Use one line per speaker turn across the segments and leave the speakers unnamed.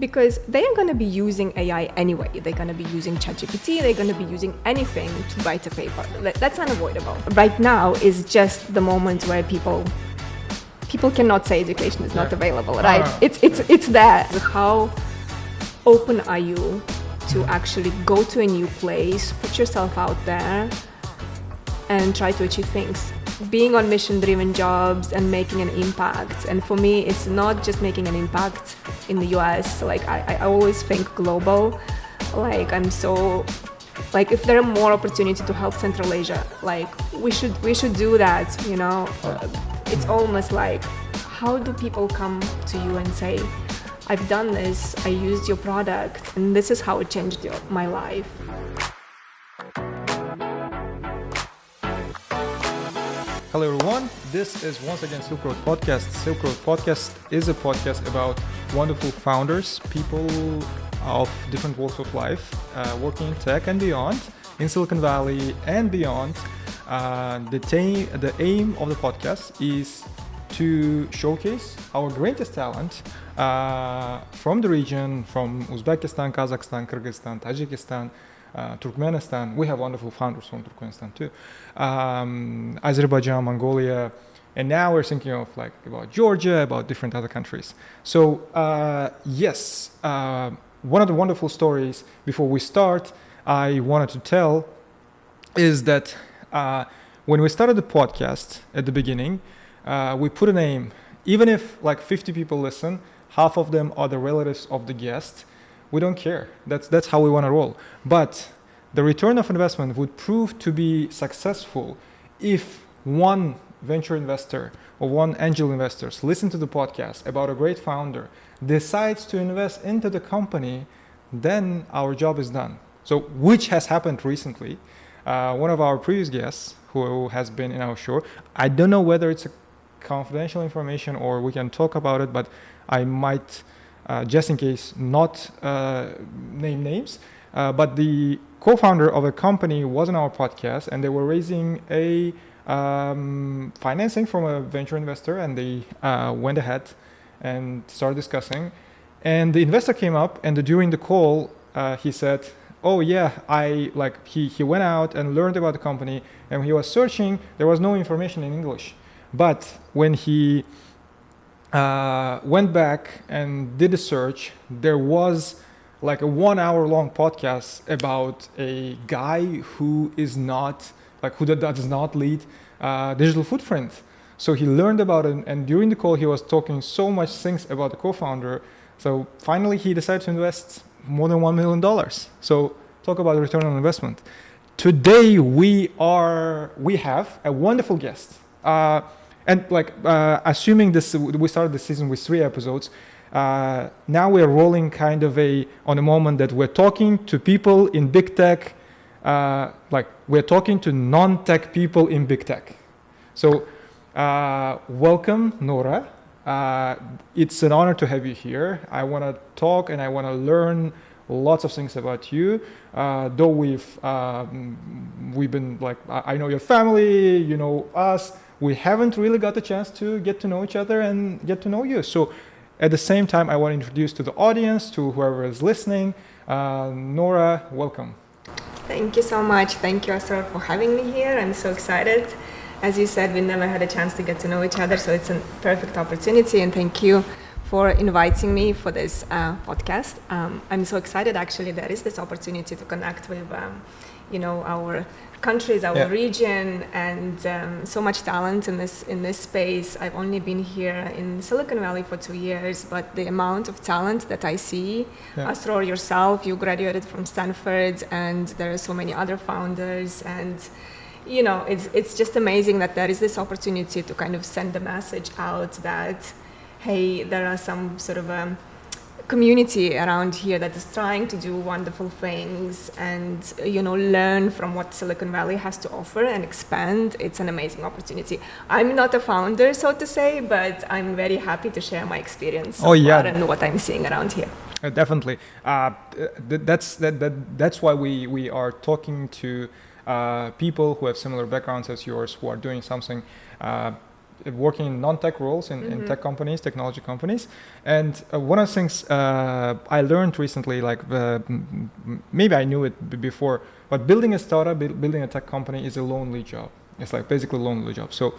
because they are going to be using AI anyway. They're going to be using ChatGPT. They're going to be using anything to write a paper. That's unavoidable. Right now is just the moment where people cannot say education is not available, right? It's there. How open are you to actually go to a new place, put yourself out there, and try to achieve things? Being on mission-driven jobs and making an impact. And for me, it's not just making an impact in the US. Like I always think global. Like if there are more opportunity to help Central Asia, like we should do that, you know? It's almost like, how do people come to you and say, I've done this, I used your product, and this is how it changed my life.
Hello everyone, this is once again Silkroad Podcast. Silkroad Podcast is a podcast about wonderful founders, people of different walks of life, working in tech and beyond, in Silicon Valley and beyond. The aim of the podcast is to showcase our greatest talent from the region, from Uzbekistan, Kazakhstan, Kyrgyzstan, Tajikistan, Turkmenistan. We have wonderful founders from Turkmenistan too. Azerbaijan, Mongolia, and now we're thinking of about Georgia, about different other countries. So one of the wonderful stories before we start I wanted to tell is that when we started the podcast at the beginning, we put a name. Even if 50 people listen, half of them are the relatives of the guest. We don't care. That's how we want to roll. But the return of investment would prove to be successful if one venture investor or one angel investors listen to the podcast about a great founder, decides to invest into the company, then our job is done. So which has happened recently. One of our previous guests who has been in our show, I don't know whether it's a confidential information or we can talk about it, but I might just in case not name names, but the co-founder of a company was on our podcast and they were raising a financing from a venture investor, and they went ahead and started discussing, and the investor came up and during the call he said, oh yeah, he went out and learned about the company, and when he was searching there was no information in English, but when he went back and did a search, there was a 1 hour long podcast about a guy who is not who does not lead digital footprint. So he learned about it, and during the call he was talking so much things about the co-founder. So finally he decided to invest more than $1 million. So talk about the return on investment. Today we have a wonderful guest. And assuming we started the season with 3 episodes, now we're rolling on a moment that we're talking to people in big tech, we're talking to non-tech people in big tech. So welcome, Nora. It's an honor to have you here. I want to talk and I want to learn lots of things about you. Though we've been I know your family, you know us. We haven't really got the chance to get to know each other and get to know you. So at the same time, I want to introduce to the audience, to whoever is listening, Nora, welcome.
Thank you so much. Thank you, Asra, for having me here. I'm so excited. As you said, we never had a chance to get to know each other, so it's a perfect opportunity, and thank you for inviting me for this podcast. I'm so excited, actually, there is this opportunity to connect with our countries, our region, and so much talent in this space. I've only been here in Silicon Valley for 2 years, but the amount of talent that I see, Asror, yourself, you graduated from Stanford, and there are so many other founders, and it's just amazing that there is this opportunity to send a message out that, hey, there are some sort of community around here that is trying to do wonderful things and learn from what Silicon Valley has to offer and expand. It's an amazing opportunity. I'm not a founder, so to say, but I'm very happy to share my experience and what I'm seeing around here.
Definitely. That's why we are talking to people who have similar backgrounds as yours, who are doing something working in non-tech roles in tech companies, technology companies. And one of the things I learned recently, like maybe I knew it before, but building a startup, building a tech company is a lonely job. It's like basically a lonely job. So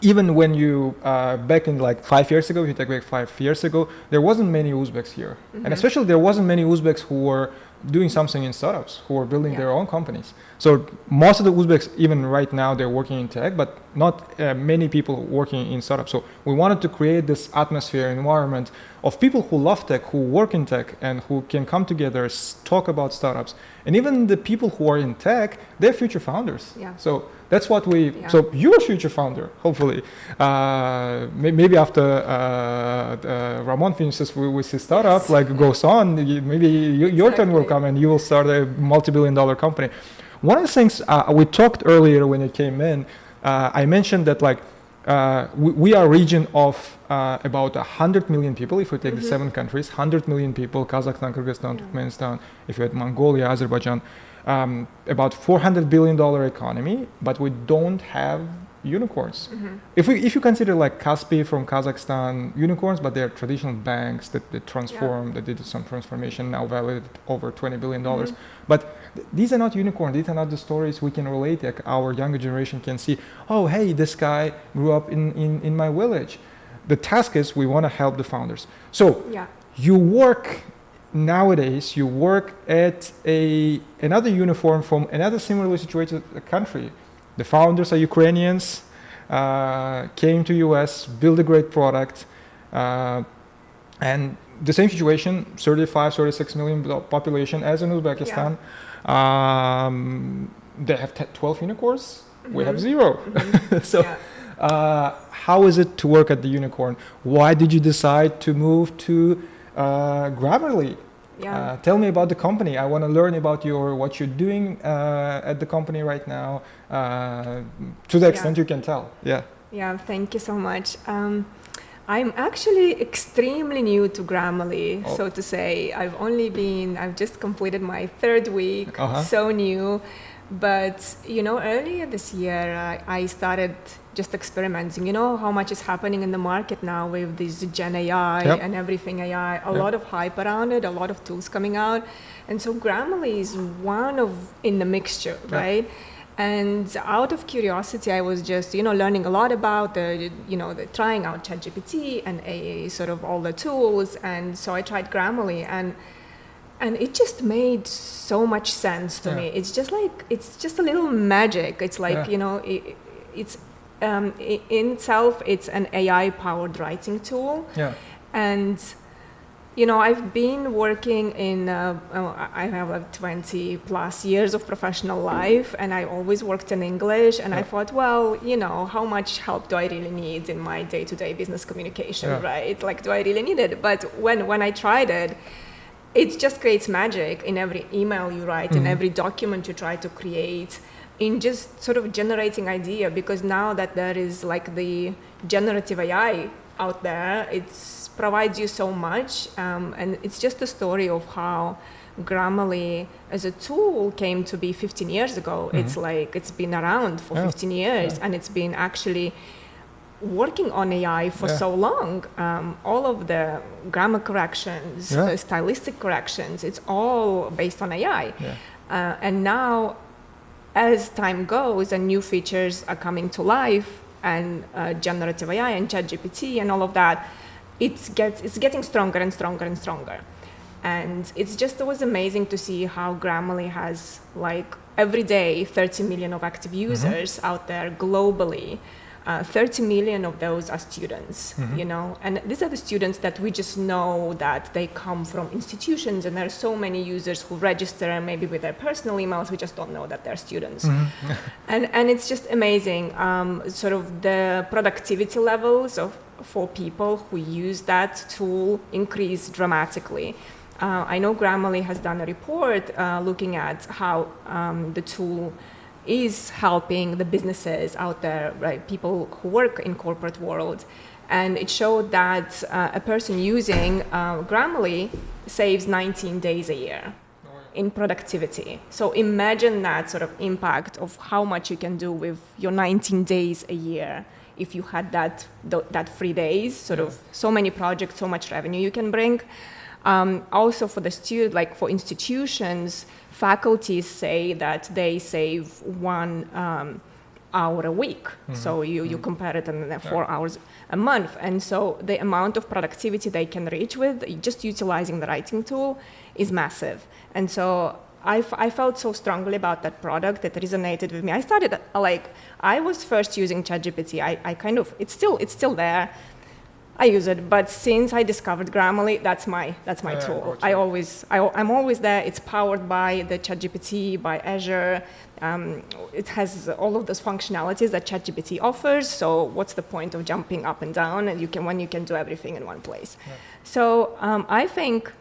even when you back in like 5 years ago, if you take back 5 years ago, there wasn't many Uzbeks here, and especially there wasn't many Uzbeks who were doing something in startups, who were building their own companies. So most of the Uzbeks, even right now, they're working in tech, but not many people working in startups. So we wanted to create this atmosphere, environment of people who love tech, who work in tech, and who can come together, talk about startups. And even the people who are in tech, they're future founders.
Yeah.
So that's what we. Yeah. So you're a future founder, hopefully. Maybe after Ramon finishes with his startup, like goes on, maybe your turn will come and you will start a multi-billion-dollar company. One of the things we talked earlier when you came in, I mentioned that like we are a region of about 100 million people. If we take the 7 countries, 100 million people: Kazakhstan, Kyrgyzstan, Turkmenistan. If you had Mongolia, Azerbaijan. About $400 billion economy, but we don't have unicorns. If you consider like Kaspi from Kazakhstan unicorns, but they're traditional banks that transformed, that did some transformation, now valued over $20 billion. But these are not unicorns. These are not the stories we can relate. Like our younger generation can see, oh, hey, this guy grew up in my village. The task is we want to help the founders. So you work nowadays, you work at another uniform from another similarly situated country. The founders are Ukrainians, came to US, built a great product, and the same situation, 36 million population as in Uzbekistan. They have 12 unicorns, we have 0. So how is it to work at the unicorn? Why did you decide to move to Grammarly? Tell me about the company. I want to learn about what you're doing at the company right now, to the extent you can tell.
Yeah, thank you so much. I'm actually extremely new to Grammarly, so to say. I've just completed my 3rd week, so new. But, earlier this year, I started just experimenting. You know how much is happening in the market now with this Gen AI and everything AI, a lot of hype around it, a lot of tools coming out. And so Grammarly is one in the mixture, right? And out of curiosity, I was just, learning a lot about the trying out ChatGPT and AI, sort of all the tools. And so I tried Grammarly, and it just made so much sense to me. It's just a little magic. It's like, it's in itself, it's an AI-powered writing tool. And, I've been working in, I have like 20 plus years of professional life, and I always worked in English, and I thought, well, how much help do I really need in my day-to-day business communication, right? Like, do I really need it? But when I tried it, it just creates magic in every email you write, in every document you try to create, in just sort of generating idea, because now that there is like the generative AI out there, it provides you so much, and it's just a story of how Grammarly as a tool came to be 15 years ago. It's like it's been around for 15 years, and it's been actually working on AI for so long. All of the grammar corrections, stylistic corrections, it's all based on AI. And now, as time goes and new features are coming to life, and generative AI and ChatGPT and all of that, it's getting stronger and stronger and stronger. And it was amazing to see how Grammarly has, like, every day 30 million of active users out there globally. 30 million of those are students, and these are the students that we just know that they come from institutions, and there are so many users who register maybe with their personal emails. We just don't know that they're students. And it's just amazing, sort of the productivity levels for people who use that tool increase dramatically. I know Grammarly has done a report looking at how the tool is helping the businesses out there, right? People who work in corporate world. And it showed that a person using Grammarly saves 19 days a year in productivity. So imagine that sort of impact of how much you can do with your 19 days a year if you had that 3 days, sort of so many projects, so much revenue you can bring. Also for the student, like for institutions, faculties say that they save 1 hour a week. So you compare it and then 4 hours a month. And so the amount of productivity they can reach with just utilizing the writing tool is massive. And so I felt so strongly about that product that resonated with me. I started I was first using ChatGPT. I kind of, it's still there. I use it, but since I discovered Grammarly, that's my tool.
Gotcha.
I'm always there. It's powered by the ChatGPT, by Azure. It has all of those functionalities that ChatGPT offers. So what's the point of jumping up and down? And when you can do everything in one place. Yeah. So I think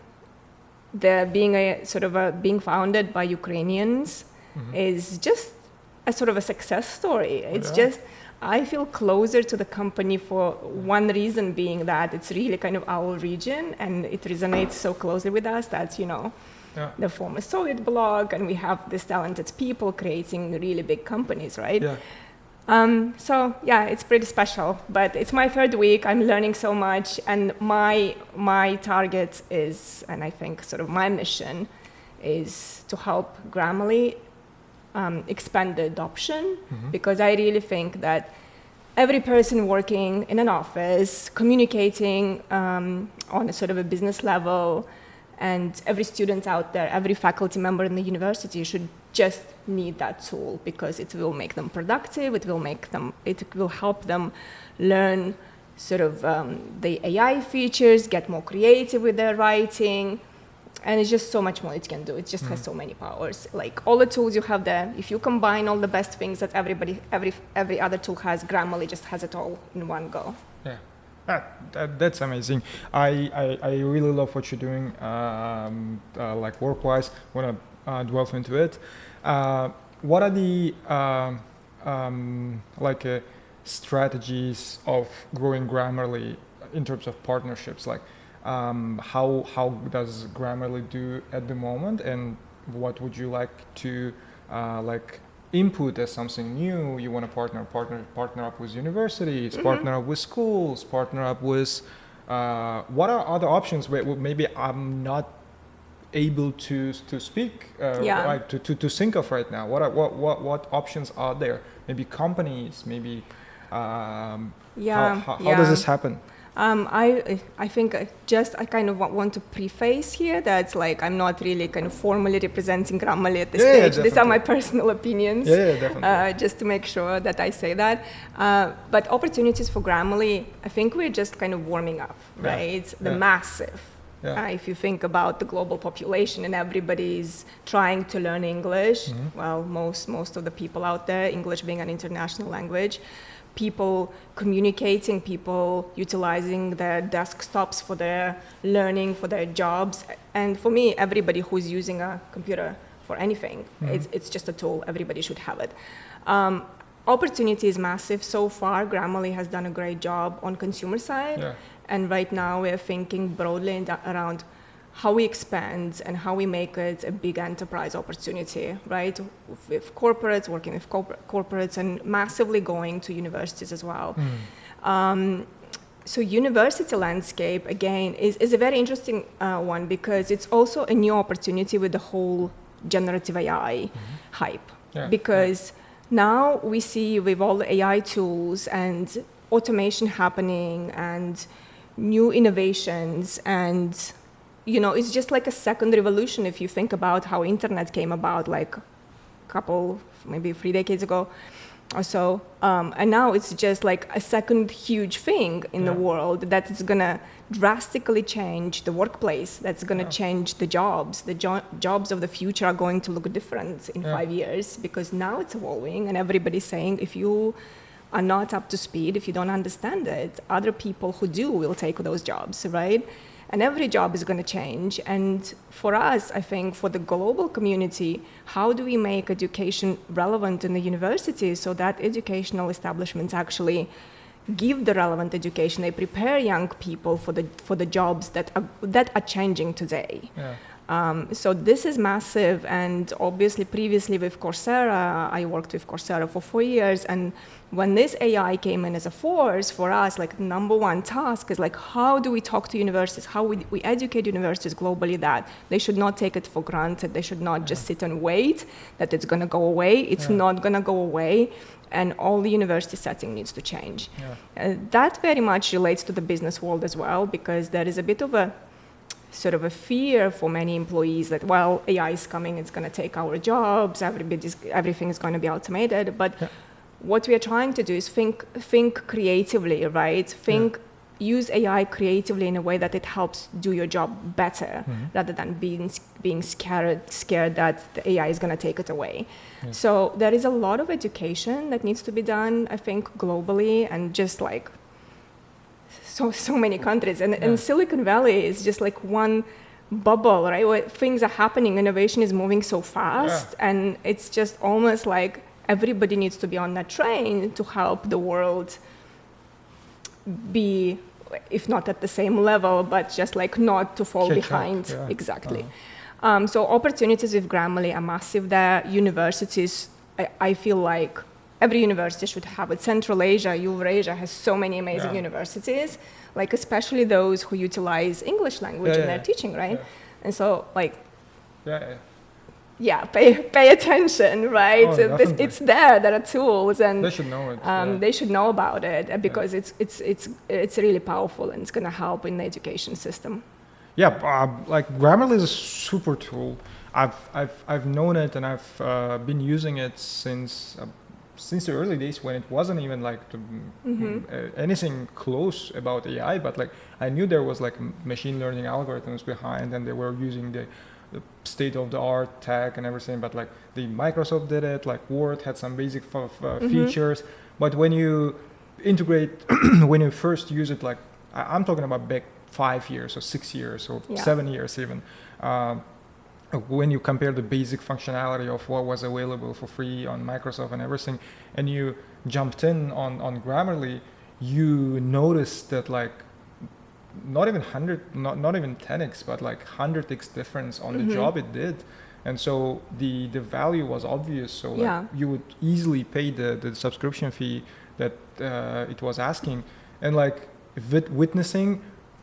being founded by Ukrainians is just a sort of a success story. It's just. I feel closer to the company for one reason being that it's really kind of our region and it resonates so closely with us that, the former Soviet bloc, and we have these talented people creating really big companies, right? Yeah. It's pretty special, but it's my 3rd week. I'm learning so much, and my target is, and I think sort of my mission is to help Grammarly expand the adoption, because I really think that every person working in an office, communicating on a sort of a business level, and every student out there, every faculty member in the university should just need that tool, because it will make them productive, it will help them learn sort of the AI features, get more creative with their writing. And it's just so much more it can do. It just has so many powers. Like all the tools you have there, if you combine all the best things that every other tool has, Grammarly just has it all in one go.
Yeah, that's amazing. I really love what you're doing, like work-wise. Want to delve into it. What are the strategies of growing Grammarly in terms of partnerships? Like, how does Grammarly do at the moment, and what would you like to input as something new? You want to partner up with universities, partner up with schools, partner up with what are other options where maybe I'm not able to speak to think of right now? What options are there? Maybe companies, maybe how does this happen?
I think I kind of want to preface here that I'm not really kind of formally representing Grammarly at this stage.
Definitely.
These are my personal opinions.
Definitely.
Just to make sure that I say that. But opportunities for Grammarly, I think we're just kind of warming up, right? Massive. If you think about the global population and everybody's trying to learn English, well, most of the people out there, English being an international language, people communicating, people utilizing their desktops for their learning, for their jobs. And for me, everybody who's using a computer for anything, it's just a tool. Everybody should have it. Opportunity is massive. So far, Grammarly has done a great job on consumer side. And right now we're thinking broadly around how we expand and how we make it a big enterprise opportunity, right? With corporates, working with corporates, and massively going to universities as well. So university landscape, again, is a very interesting one, because it's also a new opportunity with the whole generative AI hype. Because now we see with all the AI tools and automation happening and new innovations, and it's just like a second revolution if you think about how internet came about maybe 3 decades ago or so. And now it's just like a second huge thing in the world that is going to drastically change the workplace, that's going to change the jobs. The jobs of the future are going to look different in 5 years, because now it's evolving and everybody's saying if you are not up to speed, if you don't understand it, other people who do will take those jobs, right? And every job is going to change. And for us, I think for the global community, how do we make education relevant in the university so that educational establishments actually give the relevant education? They prepare young people for the jobs that are changing today. So this is massive, and obviously previously with Coursera, I worked with Coursera for 4 years, and when this AI came in as a force for us, like number one task is like, how do we talk to universities? How we educate universities globally that they should not take it for granted. They should not just sit and wait that it's going to go away. It's not going to go away, and all the university setting needs to change. That very much relates to the business world as well, because there is a bit of a sort of a fear for many employees that, well, AI is coming, it's going to take our jobs, everything is going to be automated. But what we are trying to do is think creatively, right? Use AI creatively in a way that it helps do your job better, rather than being scared that the AI is going to take it away. So there is a lot of education that needs to be done, I think, globally, and just like so many countries. And Silicon Valley is just like one bubble, right? Where things are happening, innovation is moving so fast, and it's just almost like everybody needs to be on that train to help the world be, if not at the same level, but just like not to fall behind. Exactly. So opportunities with Grammarly are massive there. Universities, I feel like every university should have it. Central Asia, Eurasia has so many amazing universities, like especially those who utilize English language in their teaching, right? And so like, pay attention, right? It's there are tools, and
they should know it.
They should know about it, because it's really powerful, and it's going to help in the education system.
Like Grammarly is a super tool. I've known it, and I've been using it since the early days, when it wasn't even like anything close about AI, but like I knew there was like machine learning algorithms behind, and they were using the state-of-the-art tech and everything. But like the Microsoft did it, like Word had some basic features. But when you integrate, when you first use it, like I'm talking about back 5 years or 6 years or 7 years even. When you compare the basic functionality of what was available for free on Microsoft and everything, and you jumped in on Grammarly, you noticed that like not even 10x, but like 100x difference on the job it did. And so the value was obvious. So like you would easily pay the subscription fee that it was asking. And like witnessing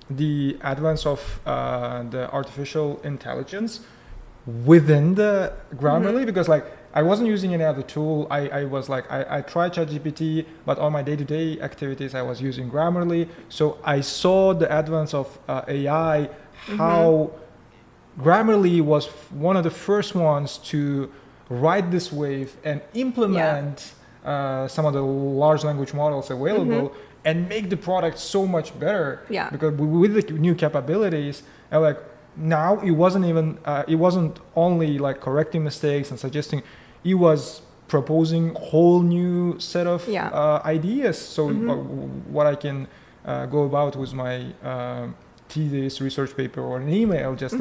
the advance of the artificial intelligence within the Grammarly, because like I wasn't using any other tool. I was like, I tried ChatGPT, but on my day-to-day activities, I was using Grammarly. So I saw the advance of AI, how Grammarly was one of the first ones to ride this wave and implement some of the large language models available and make the product so much better. Because with the new capabilities, and like now it wasn't only like correcting mistakes and suggesting, it was proposing whole new set of ideas. So what I can go about with my thesis, research paper, or an email, just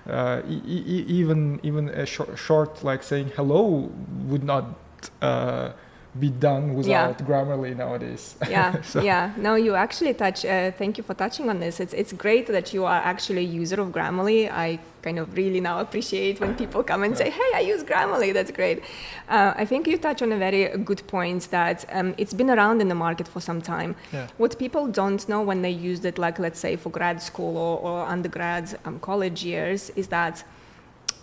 even a short like saying hello would not be done without Grammarly nowadays. No, you actually touch, thank you for touching on this. It's great that you are actually a user of Grammarly. I kind of really now appreciate when people come and say, hey, I use Grammarly, that's great. I think you touch on a very good point that it's been around in the market for some time. What people don't know when they used it, like let's say for grad school or undergrad college years, is that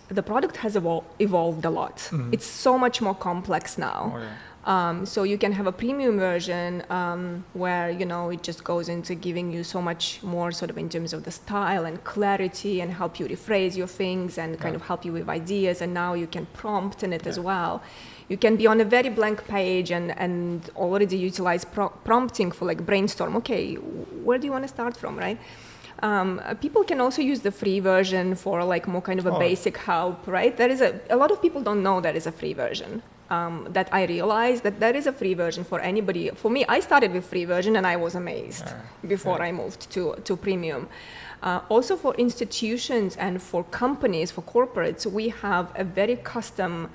the product has evolved a lot. It's so much more complex now. So you can have a premium version where, you know, it just goes into giving you so much more sort of in terms of the style and clarity and help you rephrase your things and kind of help you with ideas. And now you can prompt in it as well. You can be on a very blank page and already utilize prompting for like brainstorm. Okay, where do you want to start from, right? People can also use the free version for like more kind of a basic help, right? There is a lot of people don't know there is a free version. That I realized that there is a free version for anybody. For me, I started with free version and I was amazed before I moved to premium. Also for institutions and for companies, for corporates, we have a very custom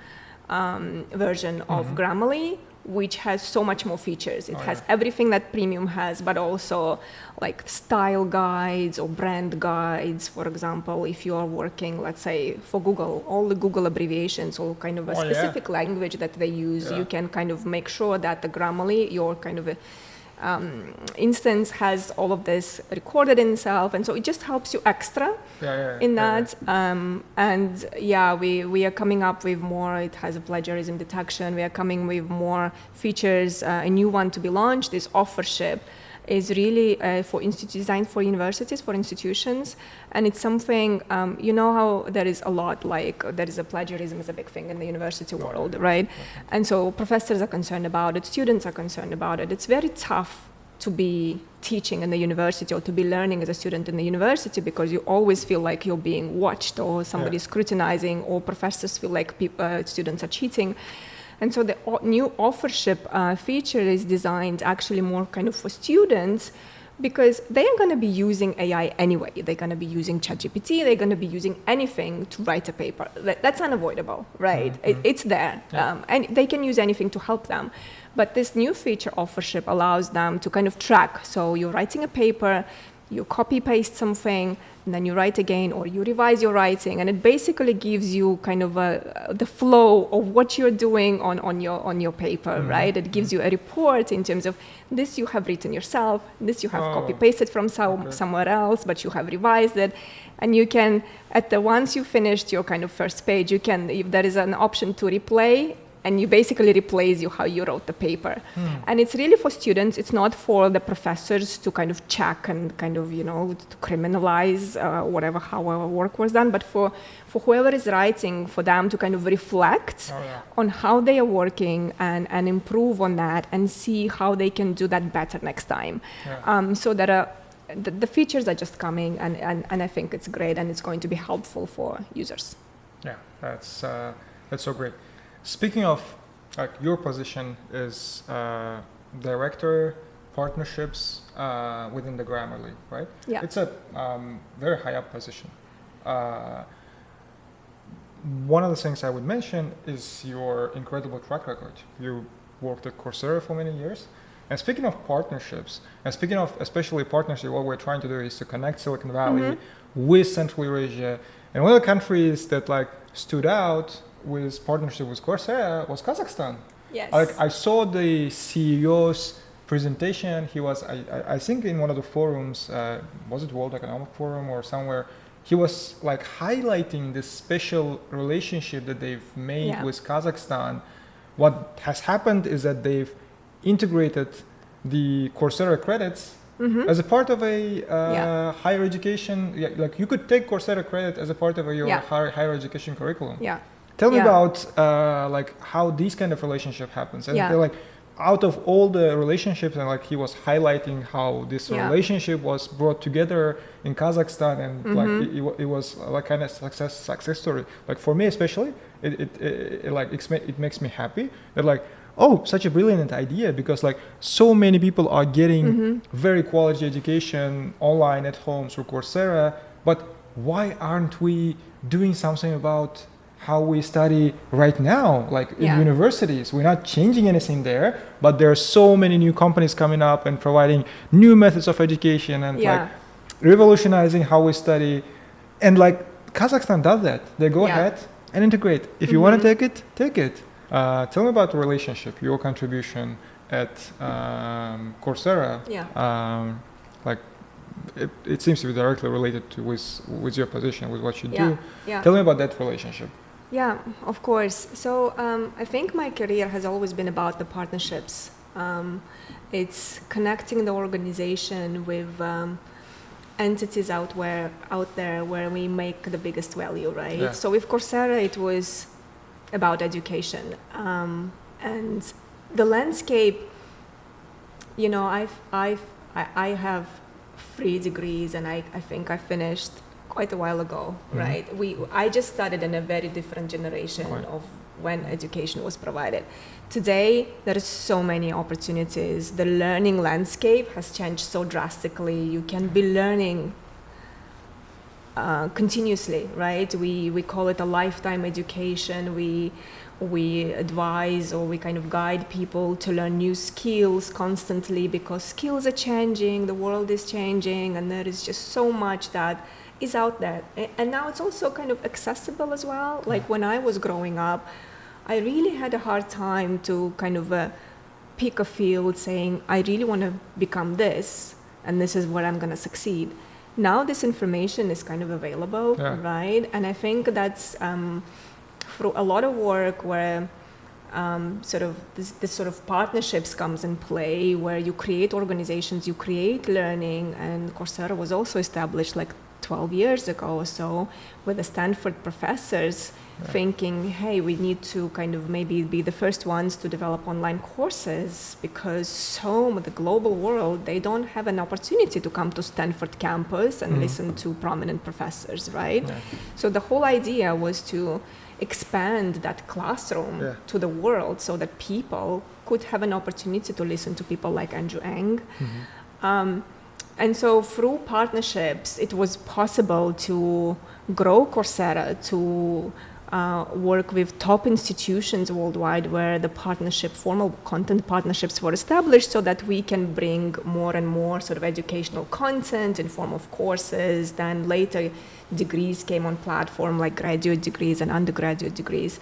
version of Grammarly
which has so much more features. It has everything that Premium has, but also like style guides or brand guides. For example, if you are working, let's say, for Google, all the Google abbreviations or kind of a specific language that they use, you can kind of make sure that the Grammarly, your kind of a instance has all of this recorded in itself, and so it just helps you extra in that. And we are coming up with more. It has a plagiarism detection. We are coming with more features. A new one to be launched, this offership, is really designed for universities, for institutions, and it's something, you know how there is a lot, like there is a plagiarism is a big thing in the university world, right? And so professors are concerned about it, students are concerned about it. It's very tough to be teaching in the university or to be learning as a student in the university because you always feel like you're being watched or somebody's scrutinizing, or professors feel like students are cheating. And so the new offership feature is designed actually more kind of for students, because they are going to be using AI anyway. They're going to be using ChatGPT. They're going to be using anything to write a paper. That's unavoidable, right? It's there. And they can use anything to help them. But this new feature, offership, allows them to kind of track. So you're writing a paper, you copy paste something, and then you write again, or you revise your writing, and it basically gives you kind of the flow of what you're doing on your paper, right? It gives you a report in terms of this you have written yourself, this you have copy pasted from somewhere else, but you have revised it, and you can once you finished your kind of first page, you can, if there is an option to replay, and you basically replace how you wrote the paper. And it's really for students. It's not for the professors to kind of check and kind of, to criminalize how our work was done, but for whoever is writing, for them to kind of reflect on how they are working and improve on that and see how they can do that better next time. So that the features are just coming, and I think it's great, and it's going to be helpful for users.
Yeah, that's so great. Speaking of, your position is director partnerships within the Grammarly, right?
Yeah.
It's a very high up position. One of the things I would mention is your incredible track record. You worked at Coursera for many years. And speaking of partnerships, and speaking of especially partnership, what we're trying to do is to connect Silicon Valley with Central Eurasia. And one of the countries that stood out with partnership with Coursera was Kazakhstan.
Yes.
I saw the CEO's presentation. He was, I think, in one of the forums. Was it World Economic Forum or somewhere? He was highlighting this special relationship that they've made with Kazakhstan. What has happened is that they've integrated the Coursera credits as a part of a higher education. You could take Coursera credit as a part of your higher education curriculum.
Yeah.
Tell me about how these kind of relationship happens. And they're out of all the relationships, and he was highlighting how this relationship was brought together in Kazakhstan, and it was kind of success story. For me especially, it makes me happy that such a brilliant idea, because so many people are getting very quality education online at home through Coursera, but why aren't we doing something about how we study right now, in universities? We're not changing anything there, but there are so many new companies coming up and providing new methods of education and revolutionizing how we study. And Kazakhstan does that. They go ahead and integrate. If you want to take it, take it. Tell me about the relationship, your contribution at Coursera. It seems to be directly related to with your position, with what you do. Tell me about that relationship.
Yeah, of course. So I think my career has always been about the partnerships. It's connecting the organization with entities out there where we make the biggest value, right?
Yeah.
So with Coursera, it was about education, and the landscape. I have 3 degrees, and I think I finished quite a while ago, right? I just started in a very different generation of when education was provided. Today, there are so many opportunities. The learning landscape has changed so drastically. You can be learning continuously, right? We call it a lifetime education. We advise or we kind of guide people to learn new skills constantly because skills are changing, the world is changing, and there is just so much that is out there. And now it's also kind of accessible as well. Like when I was growing up, I really had a hard time to kind of pick a field saying, I really want to become this, and this is where I'm going to succeed. Now this information is kind of available, right? And I think that's through a lot of work where sort of this sort of partnerships comes in play, where you create organizations, you create learning, and Coursera was also established like 12 years ago or so with the Stanford professors thinking, hey, we need to kind of maybe be the first ones to develop online courses because the global world, they don't have an opportunity to come to Stanford campus and listen to prominent professors, right? So the whole idea was to expand that classroom to the world so that people could have an opportunity to listen to people like Andrew Ng. And so through partnerships, it was possible to grow Coursera, to work with top institutions worldwide where the formal content partnerships were established so that we can bring more and more sort of educational content in form of courses. Then later degrees came on platform like graduate degrees and undergraduate degrees.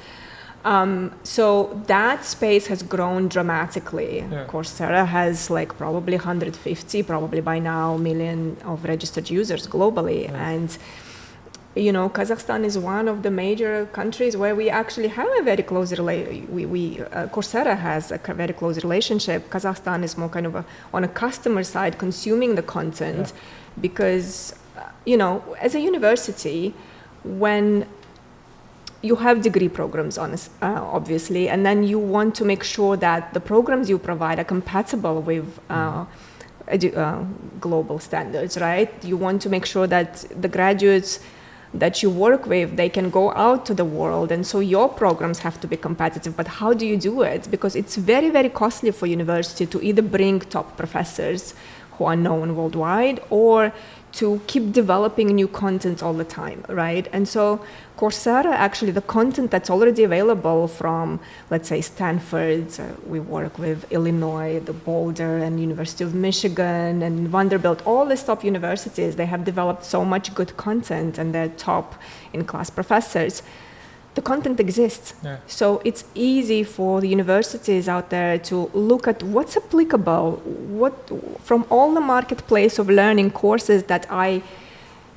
So that space has grown dramatically. Coursera has like probably 150, probably by now, million of registered users globally. And Kazakhstan is one of the major countries where we actually have a very close Coursera has a very close relationship. Kazakhstan is more kind of on a customer side consuming the content because, as a university, when you have degree programs, obviously, and then you want to make sure that the programs you provide are compatible with global standards, right? You want to make sure that the graduates that you work with, they can go out to the world, and so your programs have to be competitive. But how do you do it? Because it's very, very costly for university to either bring top professors who are known worldwide or to keep developing new content all the time, right? And so Coursera, actually, the content that's already available from, let's say, Stanford, we work with Illinois, the Boulder, and University of Michigan, and Vanderbilt, all these top universities, they have developed so much good content, and they're top in-class professors. The content exists. So it's easy for the universities out there to look at what's applicable, from all the marketplace of learning courses that I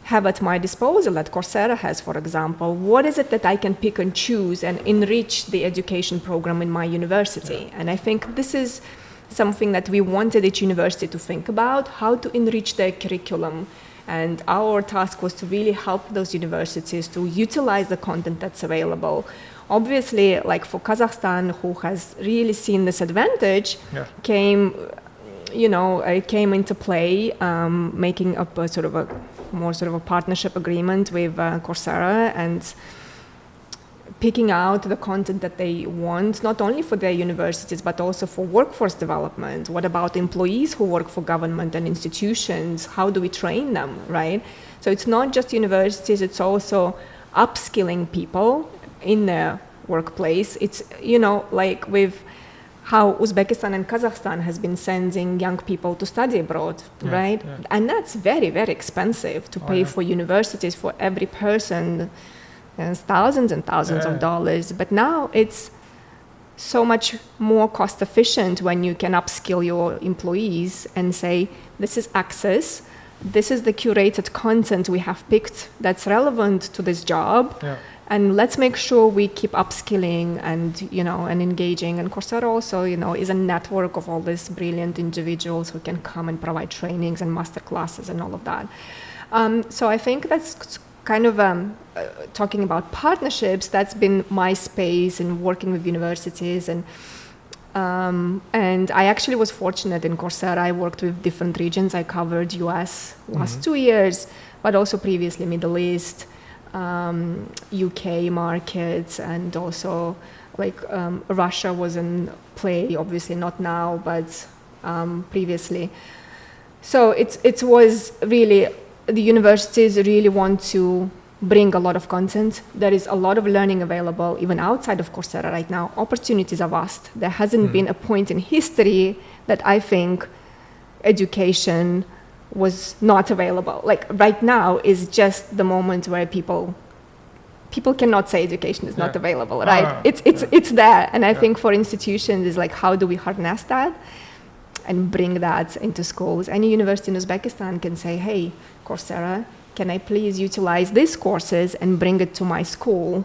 have at my disposal, that Coursera has, for example, what is it that I can pick and choose and enrich the education program in my university? And I think this is something that we wanted each university to think about, how to enrich their curriculum. And our task was to really help those universities to utilize the content that's available. Obviously, like for Kazakhstan, who has really seen this advantage, came into play, making up a sort of a partnership agreement with Coursera and picking out the content that they want, not only for their universities, but also for workforce development. What about employees who work for government and institutions? How do we train them, right? So it's not just universities, it's also upskilling people in their workplace. It's, like with how Uzbekistan and Kazakhstan has been sending young people to study abroad, right? And that's very, very expensive to pay for universities for every person. It's thousands and thousands of dollars. But now it's so much more cost efficient when you can upskill your employees and say, this is access, this is the curated content we have picked that's relevant to this job. And let's make sure we keep upskilling and, and engaging. And Coursera also, is a network of all these brilliant individuals who can come and provide trainings and master classes and all of that. So I think that's kind of talking about partnerships. That's been my space in working with universities. And I actually was fortunate in Coursera. I worked with different regions. I covered US last 2 years, but also previously Middle East, UK markets, and also Russia was in play, obviously not now, but previously. So it was really the universities really want to bring a lot of content. There is a lot of learning available even outside of Coursera right now. Opportunities are vast. There hasn't been a point in history that I think education was not available. Like right now is just the moment where people cannot say education is not available, right? It's there. And I think for institutions is like, how do we harness that and bring that into schools? Any university in Uzbekistan can say, hey, Coursera, can I please utilize these courses and bring it to my school?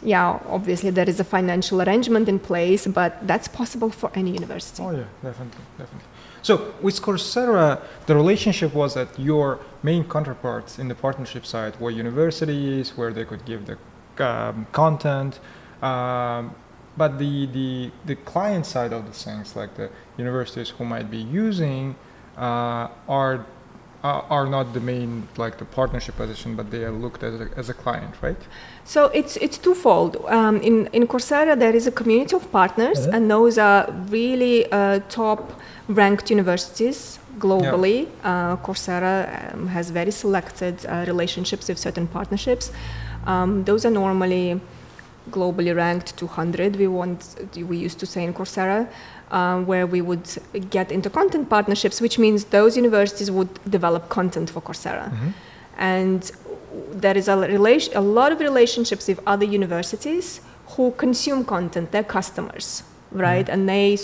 Yeah, obviously there is a financial arrangement in place, but that's possible for any university.
Oh yeah, definitely. So with Coursera, the relationship was that your main counterparts in the partnership side were universities where they could give the content, but the client side of the things, like the universities who might be using, are not the main, like the partnership position, but they are looked at as a client, right?
So it's twofold. In Coursera, there is a community of partners, and those are really top-ranked universities globally. Coursera has very selected relationships with certain partnerships. Those are normally globally ranked 200. We used to say in Coursera, where we would get into content partnerships, which means those universities would develop content for Coursera. And there is a lot of relationships with other universities who consume content, they're customers, right? And they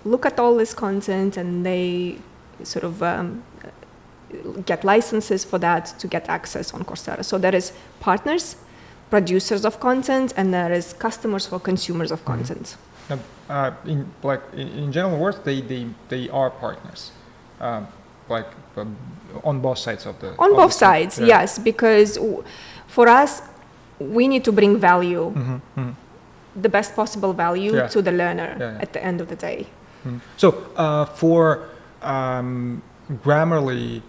look at all this content and they sort of get licenses for that to get access on Coursera. So there is partners, producers of content, and there is customers for consumers of content.
In general words, they are partners, on both sides of the.
On both sides, yes, because for us, we need to bring value, the best possible value to the learner at the end of the day.
So for Grammarly,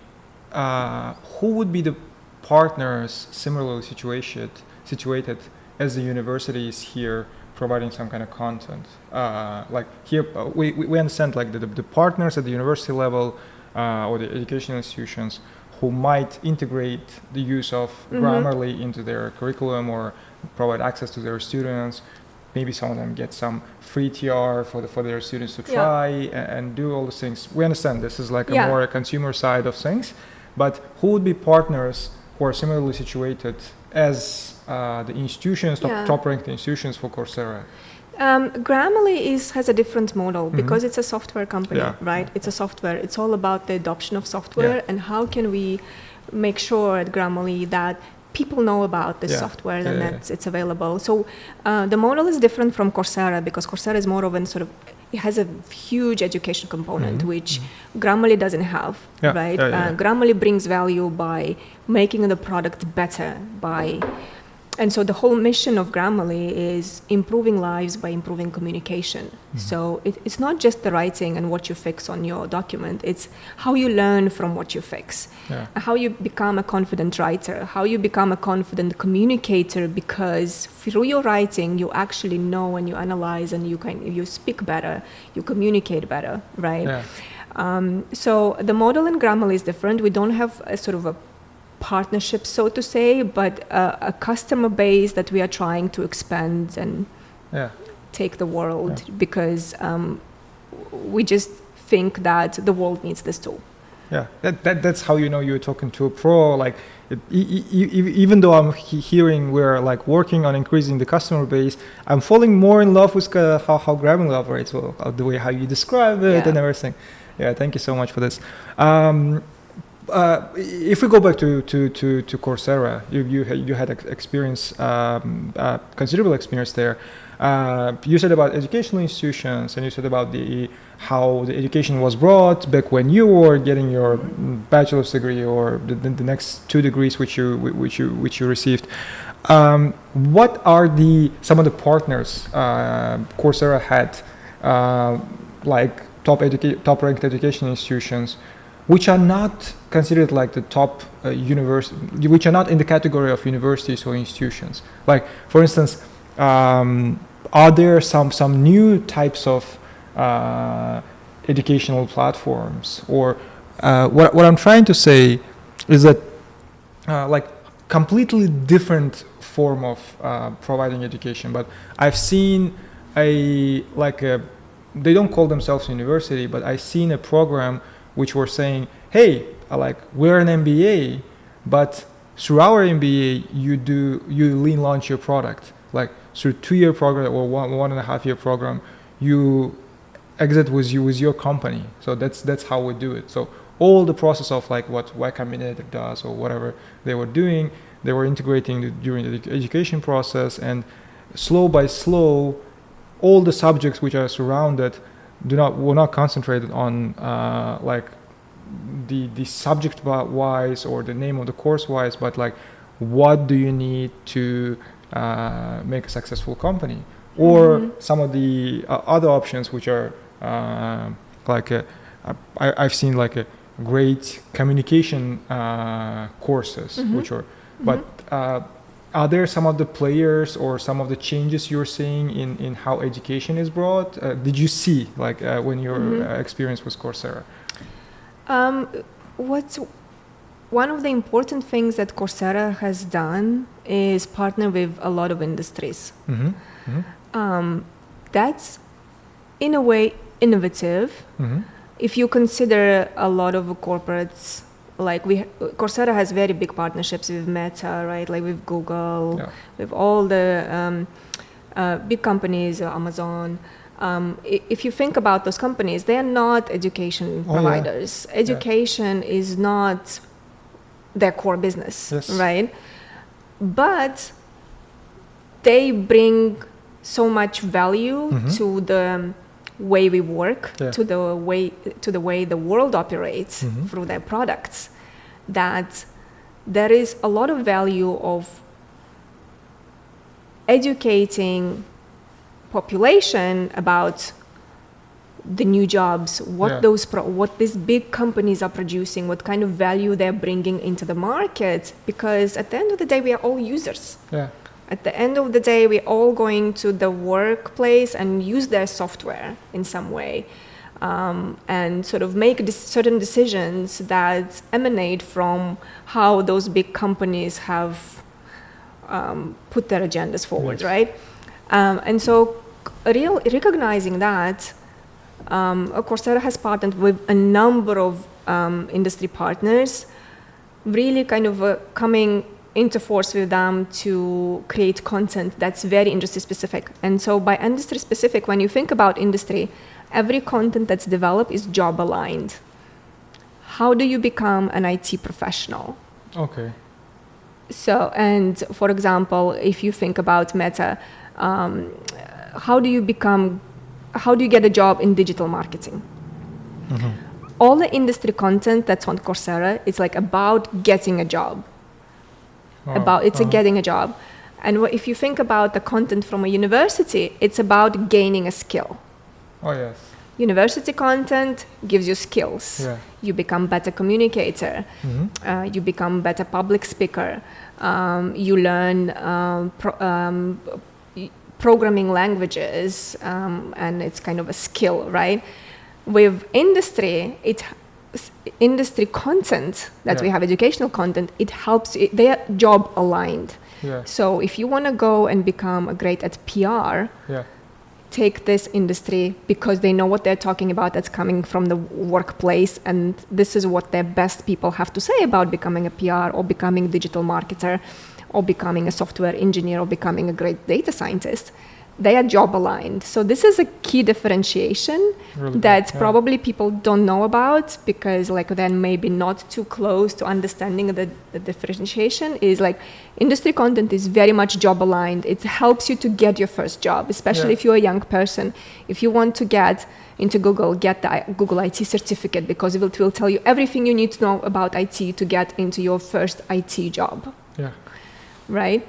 who would be the partners similarly situated as the universities here providing some kind of content? Like here, we understand like the partners at the university level or the educational institutions who might integrate the use of Grammarly into their curriculum or provide access to their students. Maybe some of them get some free TR for their students to try and do all those things. We understand this is like a more consumer side of things, but who would be partners who are similarly situated as the institutions, top-ranked institutions for Coursera?
Grammarly has a different model because it's a software company, right? It's a software. It's all about the adoption of software and how can we make sure at Grammarly that people know about this software and that it's available. So the model is different from Coursera because Coursera is more of an it has a huge education component, which Grammarly doesn't have, right? Grammarly brings value by making the product better, and so the whole mission of Grammarly is improving lives by improving communication. So it's not just the writing and what you fix on your document, it's how you learn from what you fix, how you become a confident writer, how you become a confident communicator, because through your writing, you actually know and you analyze and you speak better, you communicate better, right? So the model in Grammarly is different. We don't have a sort of a partnership, so to say, but a customer base that we are trying to expand and take the world because we just think that the world needs this tool.
Yeah, that's how you know you're talking to a pro. Like, even though I'm hearing we're like working on increasing the customer base, I'm falling more in love with how Grammarly operates, the way how you describe it and everything. Yeah, thank you so much for this. If we go back to Coursera, you had experience, considerable experience there. You said about educational institutions, and you said about how the education was brought back when you were getting your bachelor's degree or the next 2 degrees which you received. What are some of the partners Coursera had, like top-ranked education institutions, which are not considered like the top university, which are not in the category of universities or institutions? Like, for instance, are there some new types of educational platforms? Or what I'm trying to say is that like completely different form of providing education. But I've seen they don't call themselves university, but I've seen a program which were saying, hey, like we're an MBA, but through our MBA you lean launch your product. Like through 2-year program or 1.5-year program, you exit with your company. So that's how we do it. So all the process of like what Y Combinator does or whatever they were doing, they were integrating during the education process, and slow by slow, all the subjects which are surrounded were not concentrated on like the subject wise or the name of the course wise, but like what do you need to make a successful company, or some of the other options which are I've seen like a great communication courses which are but are there some of the players or some of the changes you're seeing in how education is brought? Did you see like when your experience with Coursera?
What's one of the important things that Coursera has done is partner with a lot of industries. That's in a way innovative. If you consider a lot of corporates, like Coursera has very big partnerships with Meta, right? Like with Google, with all the big companies, Amazon. If you think about those companies, they are not education providers. Education is not their core business, right? But they bring so much value to the way we work, to the way the world operates through their products, that there is a lot of value of educating population about the new jobs, what these big companies are producing, what kind of value they're bringing into the market, because at the end of the day we are all users. At the end of the day, we're all going to the workplace and use their software in some way, and sort of make certain decisions that emanate from how those big companies have put their agendas forward, right? And so recognizing that, Coursera has partnered with a number of industry partners, really kind of coming into force with them to create content that's very industry specific. And so by industry specific, when you think about industry, every content that's developed is job aligned. How do you become an IT professional?
Okay.
So, and for example, if you think about Meta, how do you get a job in digital marketing? All the industry content that's on Coursera is like about getting a job. Getting a job. And if you think about the content from a university, it's about gaining a skill. University content gives you skills. You become better communicator. You become better public speaker. You learn programming languages, and it's kind of a skill, right? With industry, industry content that we have, educational content, it helps, they are job aligned. So if you want to go and become great at PR, take this industry, because they know what they're talking about, that's coming from the workplace, and this is what their best people have to say about becoming a PR or becoming a digital marketer or becoming a software engineer or becoming a great data scientist. They are job aligned. So this is a key differentiation that probably people don't know about, because like they're maybe not too close to understanding the differentiation. Is like industry content is very much job aligned. It helps you to get your first job, especially if you're a young person. If you want to get into Google, get the Google IT certificate, because it will tell you everything you need to know about IT to get into your first IT job. Right?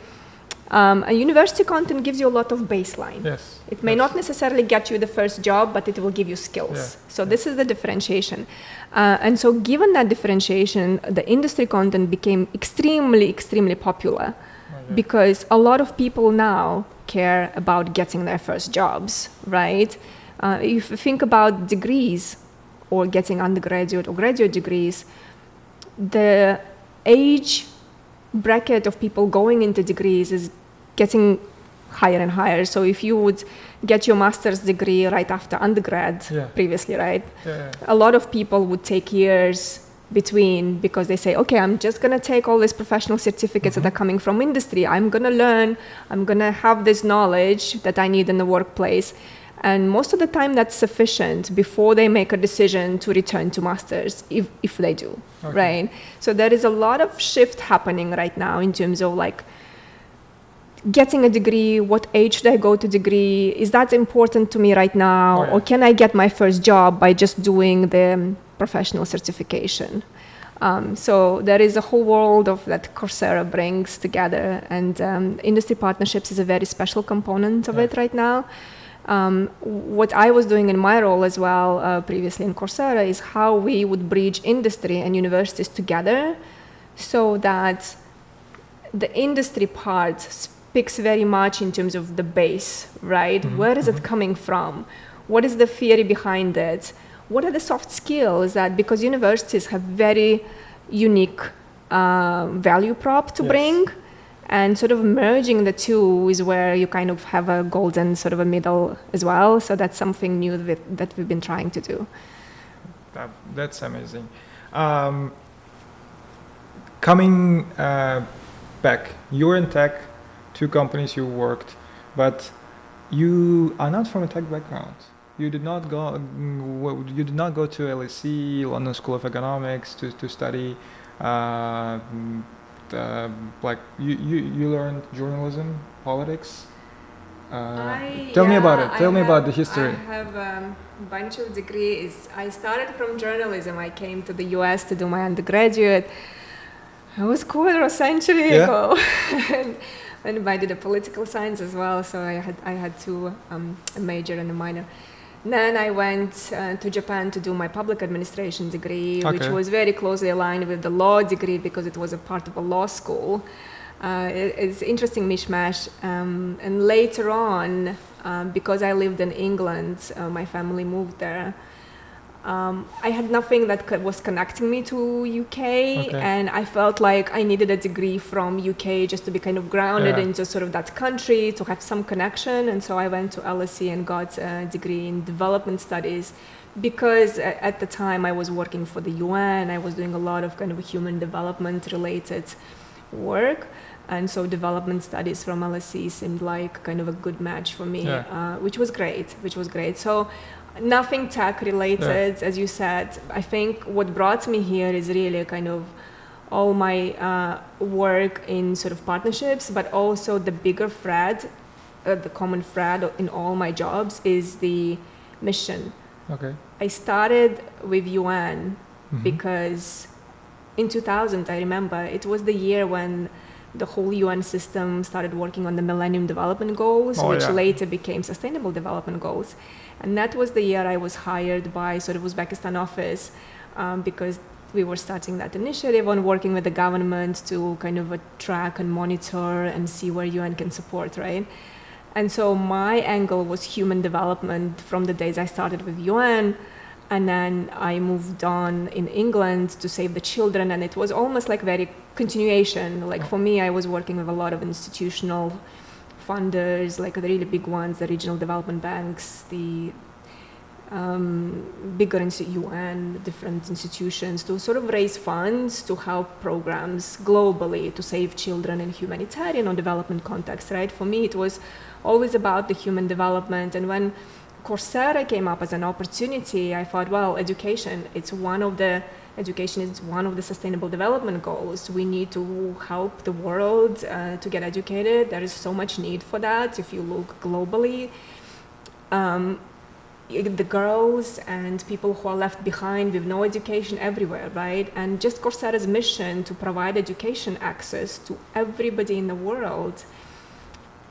And university content gives you a lot of baseline. It may not necessarily get you the first job, but it will give you skills. So this is the differentiation. And so given that differentiation, the industry content became extremely, extremely popular, because a lot of people now care about getting their first jobs, right? If you think about degrees or getting undergraduate or graduate degrees, the age bracket of people going into degrees is getting higher and higher. So if you would get your master's degree right after undergrad previously, right? A lot of people would take years between, because they say, okay, I'm just going to take all these professional certificates that are coming from industry. I'm going to learn, I'm going to have this knowledge that I need in the workplace. And most of the time that's sufficient before they make a decision to return to masters, if they do, right? So there is a lot of shift happening right now in terms of like getting a degree, what age should I go to degree? Is that important to me right now? Or can I get my first job by just doing the professional certification? So there is a whole world of that Coursera brings together, and industry partnerships is a very special component of it right now. What I was doing in my role as well previously in Coursera is how we would bridge industry and universities together so that the industry part speaks very much in terms of the base, right? Where is it coming from? What is the theory behind it? What are the soft skills that, because universities have very unique value prop to bring, and sort of merging the two is where you kind of have a golden sort of a middle as well. So that's something new that we've been trying to do.
That's amazing. Coming back, you're in tech, 2 companies you worked, but you are not from a tech background. You did not go to LSE, London School of Economics, to study. Like you learned journalism, politics. Tell me about it. Tell me about the history.
I have a bunch of degrees. I started from journalism. I came to the US to do my undergraduate. It was a quarter of a century ago. And I did a political science as well, so I had 2, a major and a minor. Then I went to Japan to do my public administration degree, which was very closely aligned with the law degree because it was a part of a law school. It's interesting mishmash. And later on, because I lived in England, my family moved there. I had nothing that was connecting me to UK, and I felt like I needed a degree from UK just to be kind of grounded into sort of that country, to have some connection. And so I went to LSE and got a degree in development studies, because at the time I was working for the UN. I was doing a lot of kind of human development related work, and so development studies from LSE seemed like kind of a good match for me, which was great. So nothing tech related, as you said. I think what brought me here is really kind of all my work in sort of partnerships, but also the bigger thread, the common thread in all my jobs is the mission. I started with UN because in 2000, I remember, it was the year when the whole UN system started working on the Millennium Development Goals, which later became Sustainable Development Goals. And that was the year I was hired by sort of Uzbekistan office because we were starting that initiative on working with the government to kind of track and monitor and see where UN can support, right? And so my angle was human development from the days I started with UN. And then I moved on in England to Save the Children, and it was almost like very continuation. Like for me, I was working with a lot of institutional funders, like the really big ones, the regional development banks, the bigger UN, different institutions, to sort of raise funds to help programs globally to save children in humanitarian or development context, right? For me, it was always about the human development. And when Coursera came up as an opportunity, I thought, well, education is one of the sustainable development goals. We need to help the world to get educated. There is so much need for that. If you look globally, the girls and people who are left behind with no education everywhere, right? And just Coursera's mission to provide education access to everybody in the world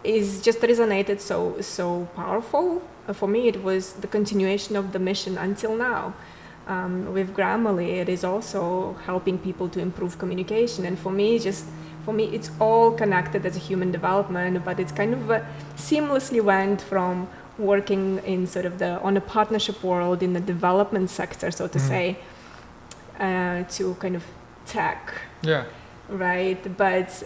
is just resonated so powerful. For me, it was the continuation of the mission until now. With Grammarly, it is also helping people to improve communication. And for me, it's all connected as a human development, but it's kind of seamlessly went from working in sort of on a partnership world in the development sector, so to say, to kind of tech. right? But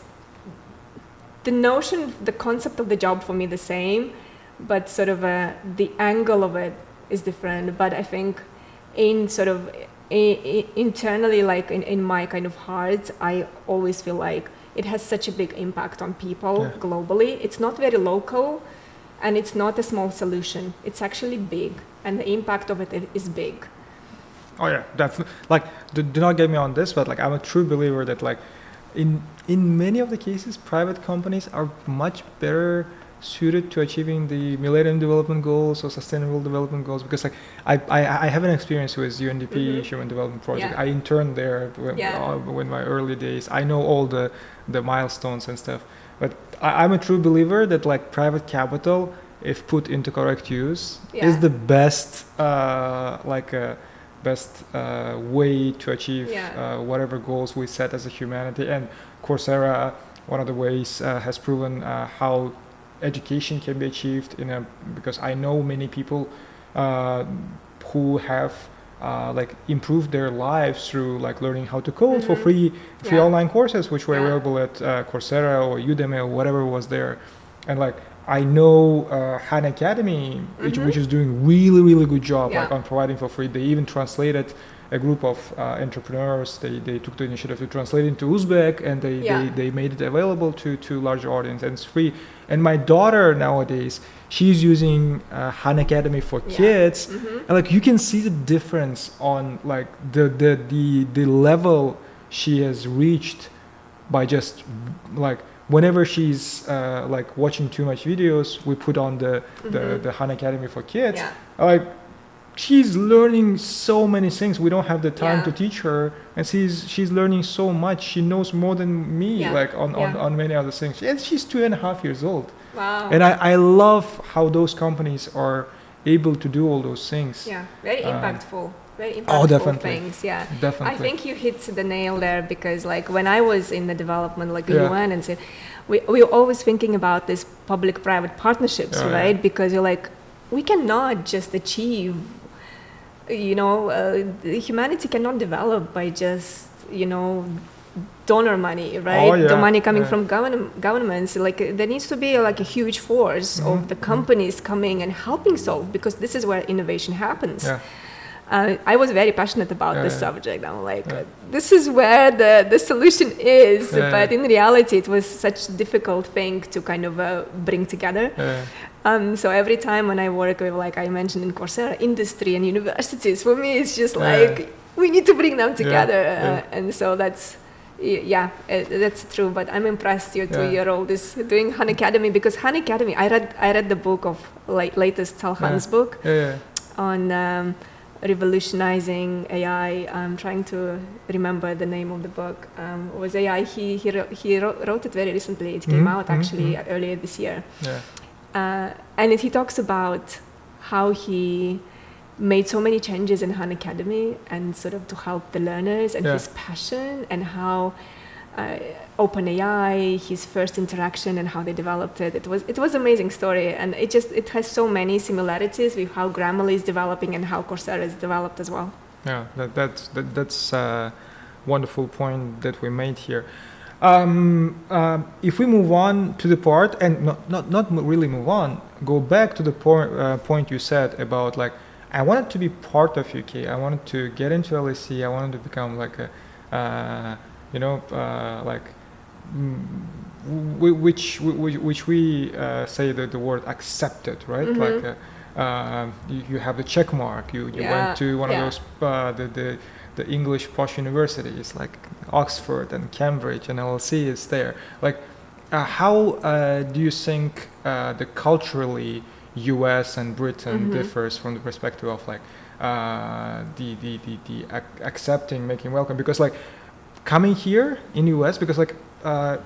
the concept of the job for me the same, but sort of the angle of it is different. But I think in sort of internally, like in my kind of heart, I always feel like it has such a big impact on people globally. It's not very local, and it's not a small solution. It's actually big, and the impact of it is big.
Oh yeah, definitely. Like, do not get me on this, but like, I'm a true believer that like, in many of the cases, private companies are much better suited to achieving the Millennium Development Goals or Sustainable Development Goals, because like I have an experience with UNDP Human Development Project. I interned there when my early days. I know all the milestones and stuff, but I'm a true believer that like private capital, if put into correct use, is the best way to achieve whatever goals we set as a humanity. And Coursera, one of the ways, has proven how education can be achieved because I know many people who have like improved their lives through like learning how to code for free online courses, which were available at Coursera or Udemy or whatever was there. And like I know Han Academy, which is doing really good job like on providing for free. They even translated a group of entrepreneurs. They took the initiative to translate into Uzbek, and they made it available to larger audience, and it's free. And my daughter nowadays, she's using Han Academy for kids, and like you can see the difference on like the level she has reached by just like whenever she's like watching too much videos, we put on the Han Academy for kids. Like she's learning so many things. We don't have the time to teach her, and she's learning so much. She knows more than me, like on many other things. And she's 2.5 years old.
Wow.
And I love how those companies are able to do all those things.
Yeah, very impactful. Very impactful things. Yeah,
definitely.
I think you hit the nail there, because like when I was in the development, like UN and so, we're always thinking about this public-private partnerships, right? Because you're like, we cannot just achieve, humanity cannot develop by just, donor money, right? The money coming from governments. Like there needs to be like a huge force of the companies coming and helping solve, because this is where innovation happens. I was very passionate about this subject. I'm like, this is where the solution is. But in reality, it was such a difficult thing to kind of bring together. So every time when I work with, like I mentioned in Coursera, industry and universities, for me, it's just like, we need to bring them together. And so that's true. But I'm impressed your 2-year-old is doing Han Academy, because Han Academy, I read the book of latest Salhan's book on revolutionizing AI. I'm trying to remember the name of the book. It was AI. He wrote it very recently. It came out actually earlier this year. And he talks about how he made so many changes in Han Academy and sort of to help the learners, and his passion, and how OpenAI, his first interaction and how they developed it. It was an amazing story, and it has so many similarities with how Grammarly is developing and how Coursera is developed as well. Yeah,
that's a wonderful point that we made here. If we move on to the part, and not really move on, go back to the point you said about like, I wanted to be part of UK. I wanted to get into LSE. I wanted to become like a, which we say the word accepted, right? Like you have the check mark. You went to one of those the English posh universities like Oxford and Cambridge, and LSE is there. Like, how do you think the culturally US and Britain differs from the perspective of like the accepting, making welcome? Because like coming here in US, because like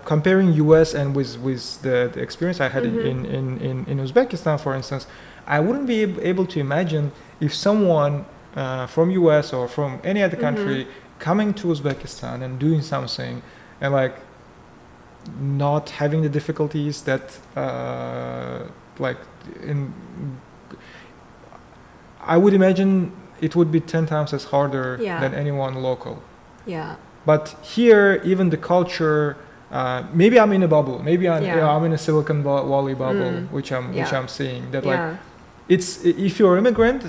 comparing US and with the experience I had in Uzbekistan, for instance, I wouldn't be able to imagine if someone from US or from any other country coming to Uzbekistan and doing something and like not having the difficulties that like I would imagine it would be 10 times as harder than anyone local. But here, even the culture, maybe I'm in a bubble. Maybe I'm in a Silicon Valley bubble, which I'm seeing that like. It's if you're an immigrant,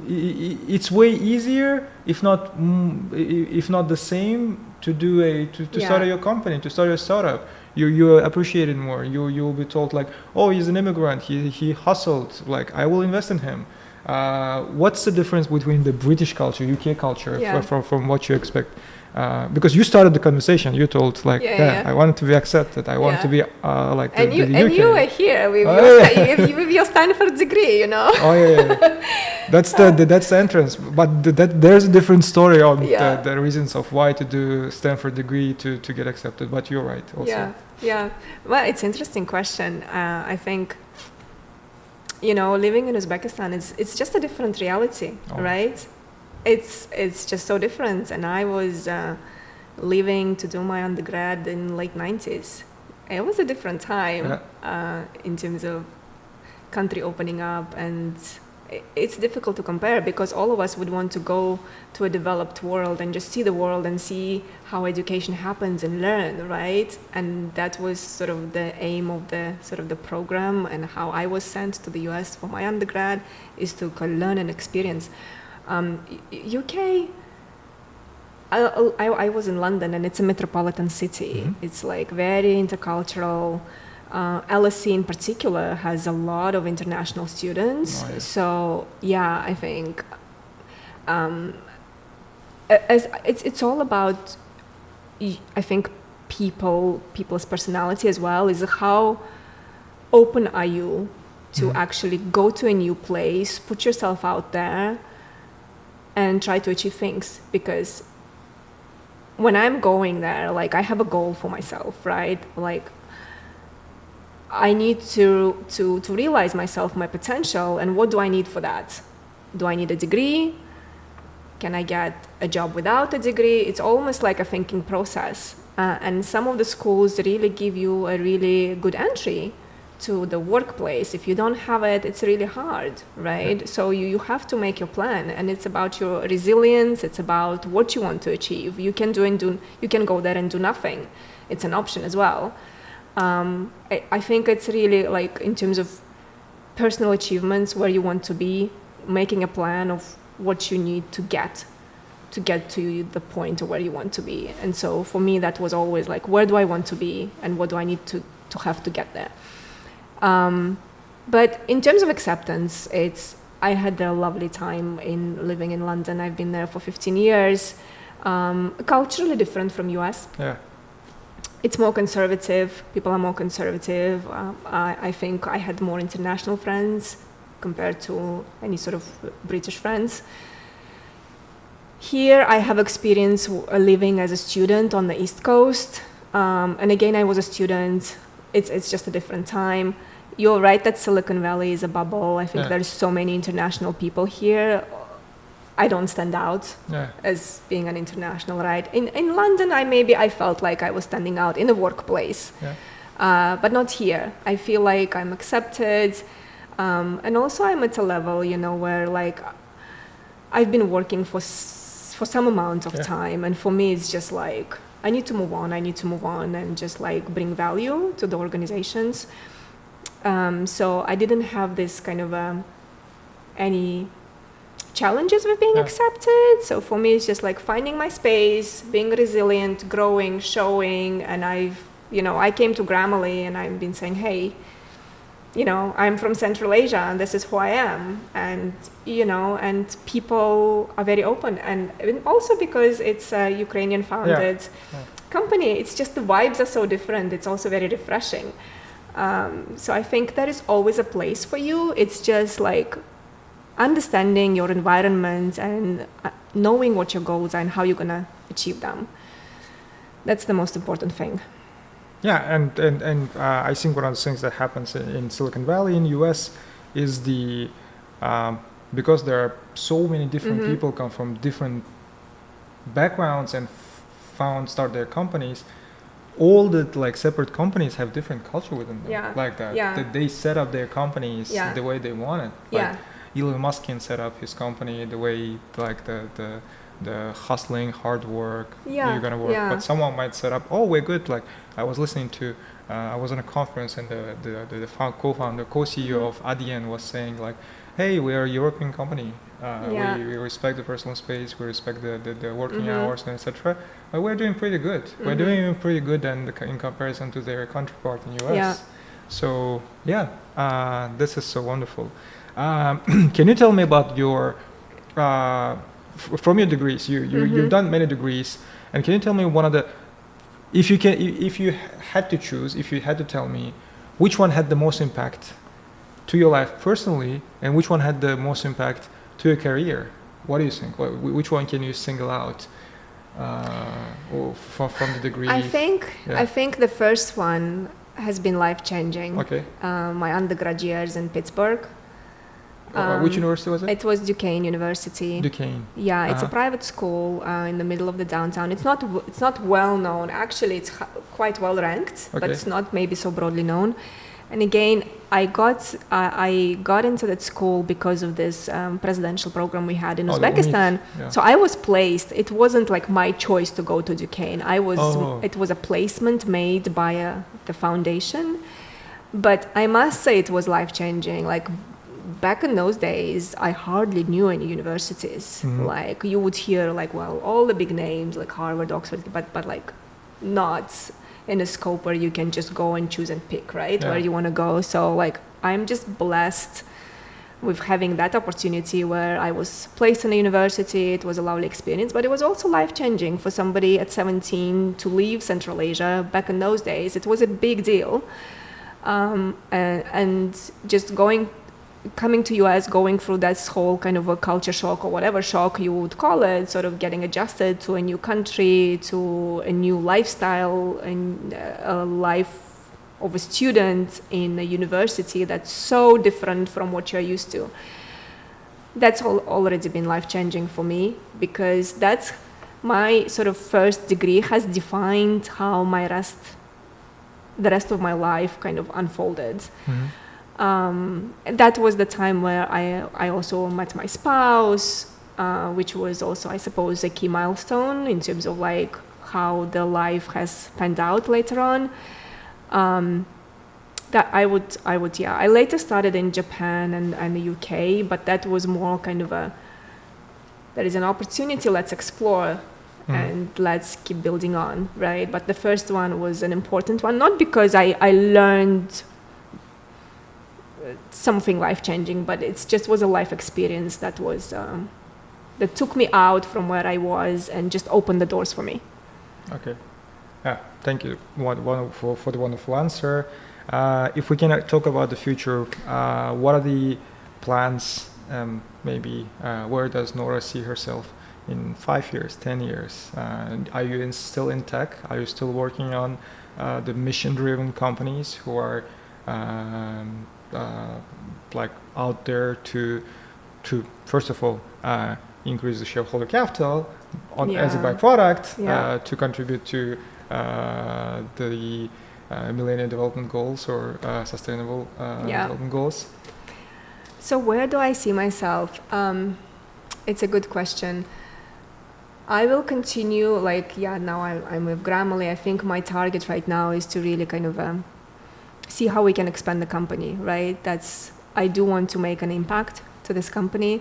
it's way easier, if not the same, to start your company, to start your startup. You appreciate it more. You'll be told like, oh, he's an immigrant. He hustled. Like, I will invest in him. What's the difference between the British culture, UK culture, from what you expect? Because you started the conversation, you told like, I wanted to be accepted. I want to be like
and
the
you
UK.
And you were here with, with your Stanford degree, you know.
That's the entrance. But there's a different story on the reasons of why to do Stanford degree to get accepted. But you're right also.
Well, it's an interesting question. I think, living in Uzbekistan it's just a different reality, right? It's just so different. And I was leaving to do my undergrad in late 90s. It was a different time in terms of country opening up, and it's difficult to compare because all of us would want to go to a developed world and just see the world and see how education happens and learn, right? And that was sort of the aim of the program, and how I was sent to the US for my undergrad is to learn and experience. UK, I was in London, and it's a metropolitan city. It's like very intercultural. LSE in particular has a lot of international students. So I think it's all about, I think, people's personality as well. Is how open are you to actually go to a new place, put yourself out there, and try to achieve things. Because when I'm going there, like, I have a goal for myself, right? Like, I need to realize myself, my potential, and what do I need for that? Do I need a degree? Can I get a job without a degree? It's almost like a thinking process. And some of the schools really give you a really good entry to the workplace. If you don't have it, it's really hard, right? So you have to make your plan, and it's about your resilience. It's about what you want to achieve. You can you can go there and do nothing. It's an option as well. I think it's really like, in terms of personal achievements, where you want to be, making a plan of what you need to get to the point of where you want to be. And so for me, that was always like, where do I want to be, and what do I need to have to get there? But in terms of acceptance, I had a lovely time in living in London. I've been there for 15 years. Culturally different from US. It's more conservative. People are more conservative. I think I had more international friends compared to any sort of British friends. Here I have experience living as a student on the East Coast. And again, I was a student. It's just a different time. You're right that Silicon Valley is a bubble. I think there's so many international people here. I don't stand out as being an international, right? In London, I felt like I was standing out in the workplace, but not here. I feel like I'm accepted, and also I'm at a level, where like I've been working for some amount of time, and for me it's just like I need to move on and just like bring value to the organizations. So I didn't have this kind of any challenges with being accepted. So for me, it's just like finding my space, being resilient, growing, showing. And I came to Grammarly, and I've been saying, hey, I'm from Central Asia, and this is who I am. And, and people are very open. And also because it's a Ukrainian founded company, it's just the vibes are so different. It's also very refreshing. So I think there is always a place for you. It's just like understanding your environment and knowing what your goals are and how you're going to achieve them. That's the most important thing.
Yeah, and I think one of the things that happens in Silicon Valley in US is because there are so many different people come from different backgrounds and start their companies. All the like separate companies have different culture within them, like that. That they set up their companies the way they want it. Like Elon Musk can set up his company the way like the the hustling, hard work,
Yeah,
you're gonna work.
yeah.
But someone might set up, oh, we're good. Like I was listening to, I was on a conference and the co-founder, co-CEO of ADN was saying like, hey, we are a European company.
Yeah.
We respect the personal space, we respect the working
Mhm.
hours and etc. But we're doing pretty good. We're
Mhm.
doing pretty good in comparison to their counterpart in US.
Yeah.
So yeah, this is so wonderful. Can you tell me about your from your degrees? You've done many degrees, and can you tell me one of the, if you had to choose, if you had to tell me, which one had the most impact to your life personally, and which one had the most impact to your career? What do you think? Which one can you single out from the degree?
I think the first one has been life-changing.
Okay.
My undergrad years in Pittsburgh.
Which university was it?
It was Duquesne University.
Duquesne.
Yeah, it's a private school in the middle of the downtown. It's not well known. Actually, it's quite well ranked, but it's not maybe so broadly known. And again, I got into that school because of this presidential program we had in Uzbekistan.
Yeah.
So I was placed. It wasn't like my choice to go to Duquesne. It was a placement made by the foundation. But I must say it was life-changing. Like back in those days, I hardly knew any universities.
Mm-hmm.
Like you would hear like, well, all the big names like Harvard, Oxford, but like not in a scope where you can just go and choose and pick, right?
Yeah.
Where you want to go. So like, I'm just blessed with having that opportunity where I was placed in a university. It was a lovely experience, but it was also life-changing for somebody at 17 to leave Central Asia. Back in those days, it was a big deal. And just coming to US, going through that whole kind of a culture shock or whatever shock you would call it, sort of getting adjusted to a new country, to a new lifestyle, and a life of a student in a university that's so different from what you're used to. That's already been life-changing for me, because that's my sort of first degree has defined how the rest of my life kind of unfolded.
Mm-hmm.
That was the time where I also met my spouse, which was also, I suppose, a key milestone in terms of like how the life has panned out later on. That I later started in Japan and the UK, but that was more kind of there is an opportunity, let's explore. And let's keep building on, right? But the first one was an important one, not because I learned something life-changing, but it just was a life experience that was that took me out from where I was and just opened the doors for me.
Okay. Yeah, thank you for the wonderful answer. If we can talk about the future, what are the plans? Maybe where does Nora see herself in 5 years, 10 years? Are you still in tech? Are you still working on the mission-driven companies who are like out there to first of all increase the shareholder capital as a byproduct to contribute to the Millennium Development Goals or Sustainable Development Goals?
So where do I see myself? It's a good question. I will continue, now I'm with Grammarly. I think my target right now is to really kind of see how we can expand the company, right? I do want to make an impact to this company.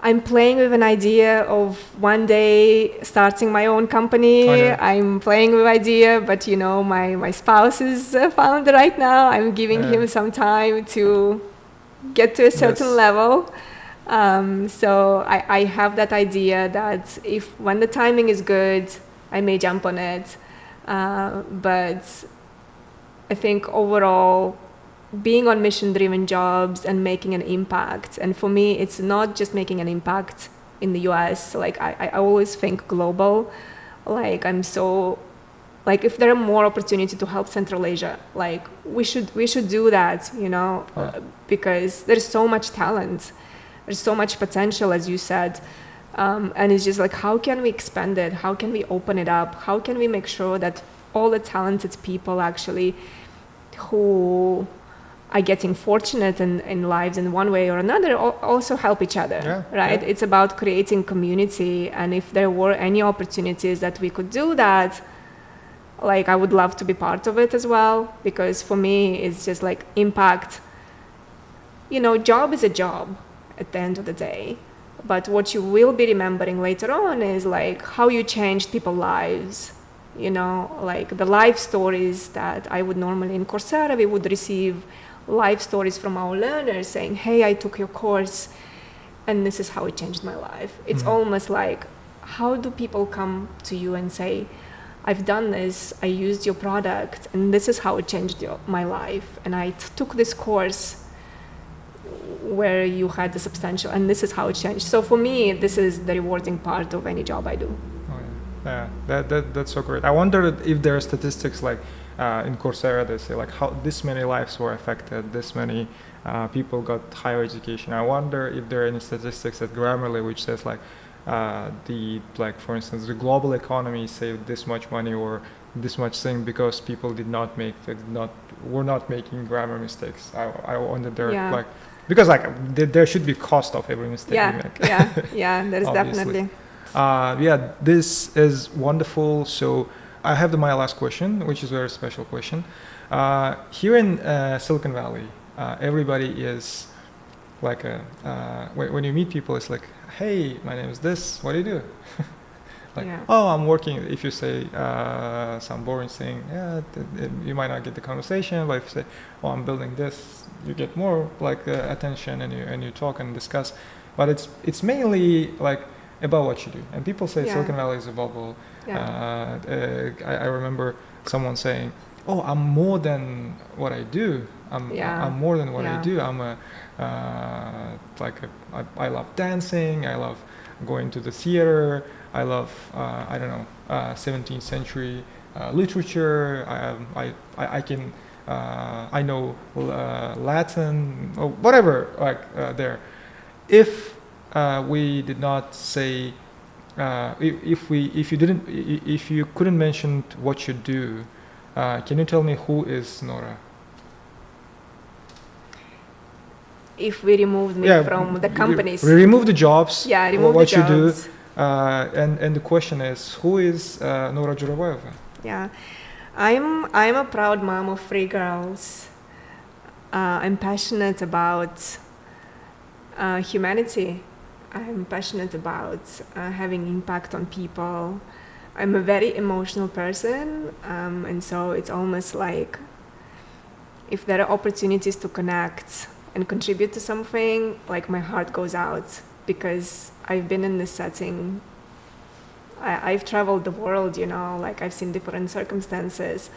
I'm playing with an idea of one day starting my own company. Okay. I'm playing with idea, but my spouse is a founder right now. I'm giving him some time to get to a certain level. So I have that idea that when the timing is good, I may jump on it. But I think overall, being on mission-driven jobs and making an impact, and for me, it's not just making an impact in the US. I always think global. If there are more opportunity to help Central Asia, we should do that, because there's so much talent. There's so much potential, as you said. And it's just how can we expand it? How can we open it up? How can we make sure that all the talented people actually who are getting fortunate in lives in one way or another also help each other, right?
Yeah.
It's about creating community, and if there were any opportunities that we could do that, like I would love to be part of it as well, because for me it's just like impact. Job is a job at the end of the day, but what you will be remembering later on is like how you changed people's lives. Like the life stories that I would normally in Coursera, we would receive life stories from our learners saying, hey, I took your course and this is how it changed my life. It's almost like, how do people come to you and say, I've done this, I used your product, and this is how it changed my life. And I took this course where you had the substantial, and this is how it changed. So for me, this is the rewarding part of any job I do.
Yeah, that's so great. I wonder if there are statistics like in Coursera, they say like how this many lives were affected, this many people got higher education. I wonder if there are any statistics at Grammarly which says like for instance, the global economy saved this much money or this much thing because people were not making grammar mistakes. I wonder there because there should be cost of every mistake we make.
There's definitely.
This is wonderful. So I have my last question, which is a very special question. Here in Silicon Valley, everybody is like when you meet people, it's like, hey, my name is this, what do you do? Oh, I'm working. If you say some boring thing, you might not get the conversation, but if you say, oh, I'm building this, you get more attention and you talk and discuss. But it's mainly like about what you do. And people say Silicon Valley is a bubble. I remember someone saying, oh, I'm more than what I do. I'm more than what I do. I love dancing. I love going to the theater. I love 17th century literature. I know Latin or whatever there. If we did not say, if you couldn't mention what you do, can you tell me who is Nora?
If we removed me from the companies.
Remove the jobs.
Remove
what
the jobs.
You do. And the question is, who is Nora Juraboeva?
I'm a proud mom of 3 girls. I'm passionate about humanity. I'm passionate about having impact on people. I'm a very emotional person, and so it's almost like if there are opportunities to connect and contribute to something, like my heart goes out, because I've been in this setting. I've traveled the world, like I've seen different circumstances.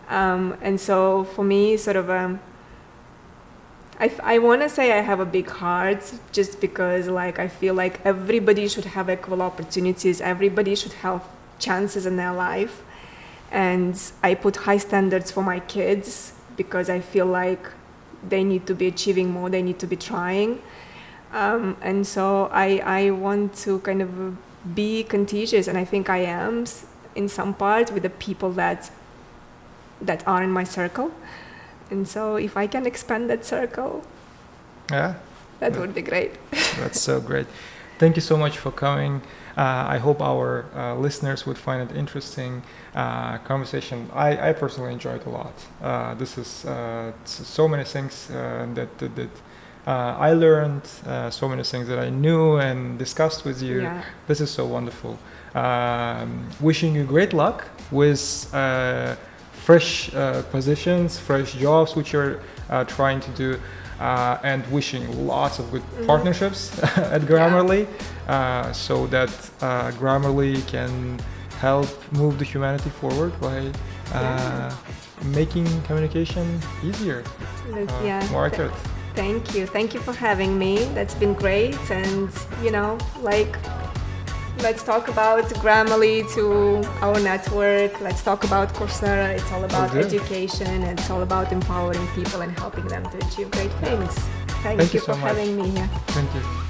And so for me, sort of, I want to say I have a big heart just because like I feel like everybody should have equal opportunities. Everybody should have chances in their life. And I put high standards for my kids because I feel like they need to be achieving more. They need to be trying. And so I want to kind of be contagious, and I think I am in some part with the people that are in my circle. And so if I can expand that circle, that would be great.
That's so great. Thank you so much for coming. I hope our listeners would find it interesting conversation. I personally enjoyed a lot. This is so many things that I learned, so many things that I knew and discussed with you. This is so wonderful. Wishing you great luck with fresh positions, fresh jobs which you're trying to do, and wishing lots of good partnerships at Grammarly, so that Grammarly can help move the humanity forward by making communication easier, more accurate.
Thank you for having me. That's been great. And let's talk about Grammarly to our network. Let's talk about Coursera. It's all about education. It's all about empowering people and helping them to achieve great things. Thank you for having me here.
Thank you.